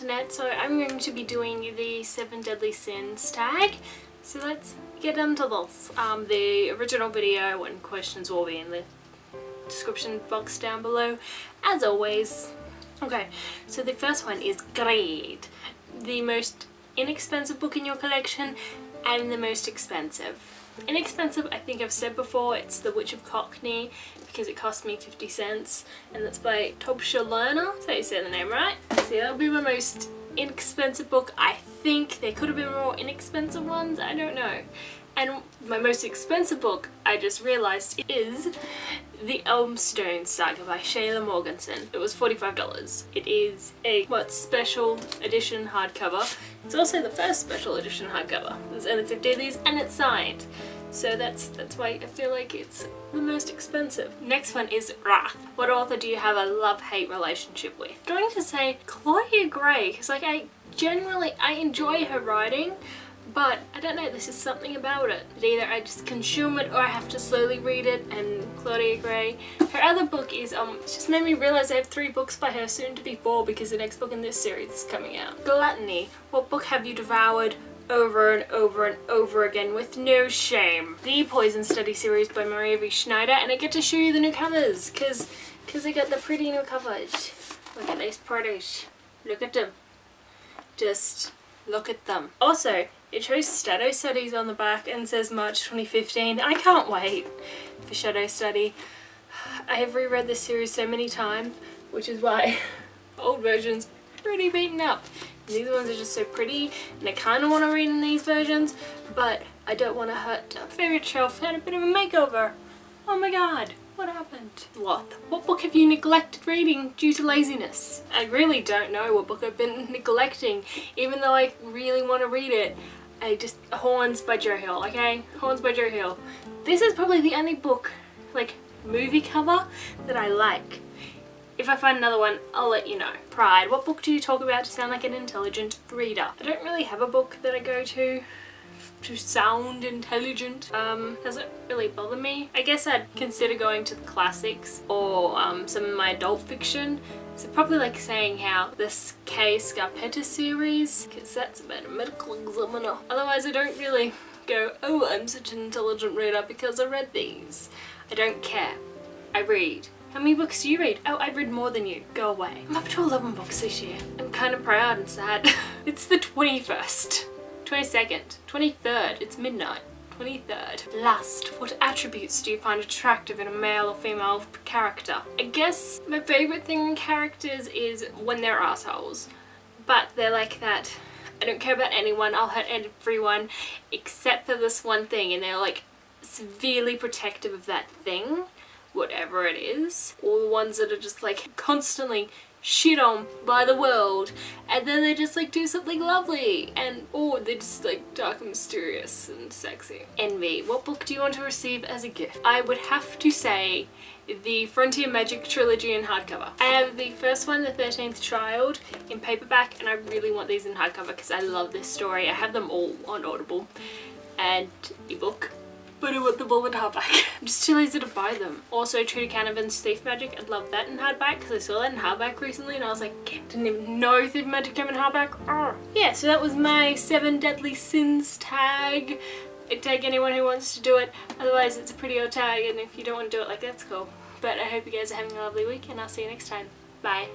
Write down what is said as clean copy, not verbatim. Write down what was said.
internet, so I'm going to be doing the 7 Deadly Sins tag. So let's get into this. The original video and questions will be in the description box down below, as always. Okay, so the first one is grade. The most inexpensive book in your collection and the most expensive. Inexpensive, I think I've said before, it's The Witch of Cockney because it cost me 50 cents, and that's by Tumblr. That's how you say the name, right? So that'll be my most inexpensive book. I think there could have been more inexpensive ones, I don't know. And my most expensive book, I just realised, is The Elmstone Saga by Shayla Morganson. It was $45. It is a special edition hardcover. It's also the first special edition hardcover. There's only 50 of these and it's signed. So that's why I feel like it's the most expensive. Next one is Wrath. What author do you have a love-hate relationship with? I'm going to say Claudia Gray, because like I enjoy her writing, but I don't know, there's just something about it that either I just consume it or I have to slowly read it. And Claudia Gray, her other book is it just made me realise I have 3 books by her, soon to be 4 because the next book in this series is coming out. Gluttony. What book have you devoured over and over and over again with no shame? The Poison Study series by Maria V. Schneider, and I get to show you the new covers because I got the pretty new covers. Look at these pretties. Look at them. Just look at them. Also, it shows Shadow Studies on the back and says March 2015. I can't wait for Shadow Study. I have reread this series so many times, which is why old versions are pretty beaten up. These ones are just so pretty, and I kind of want to read in these versions, but I don't want to hurt our favourite shelf. Had a bit of a makeover. Oh my god, what happened? Sloth. What book have you neglected reading due to laziness? I really don't know what book I've been neglecting, even though I really want to read it. Horns by Joe Hill, okay? Horns by Joe Hill. This is probably the only book, like, movie cover that I like. If I find another one, I'll let you know. Pride. What book do you talk about to sound like an intelligent reader? I don't really have a book that I go to sound intelligent. Doesn't really bother me. I guess I'd consider going to the classics or some of my adult fiction. So probably like saying how this K. Scarpetta series, because that's about a medical examiner. Otherwise I don't really go, oh, I'm such an intelligent reader because I read these. I don't care. I read. How many books do you read? Oh, I read more than you. Go away. I'm up to 11 books this year. I'm kind of proud and sad. It's the 21st, 22nd, 23rd. It's midnight. 23rd. Last. What attributes do you find attractive in a male or female character? I guess my favourite thing in characters is when they're assholes. But they're like that. I don't care about anyone. I'll hurt everyone except for this one thing. And they're like severely protective of that thing, whatever it is. Or the ones that are just like constantly shit on by the world, and then they just like do something lovely, and or they're just like dark and mysterious and sexy. Envy. What book do you want to receive as a gift? I would have to say the Frontier Magic trilogy in hardcover. I have the first one, The 13th Child, in paperback, and I really want these in hardcover because I love this story. I have them all on Audible and ebook, but I want them all in hardback. I'm just too lazy to buy them. Also, Trudy Canavan's Thief Magic, I'd love that in hardback because I saw that in hardback recently and I was like, I didn't even know Thief Magic came in hardback. Arr. Yeah, so that was my 7 Deadly Sins tag. I'd tag anyone who wants to do it. Otherwise, it's a pretty old tag, and if you don't want to do it, like, that's cool. But I hope you guys are having a lovely week, and I'll see you next time. Bye.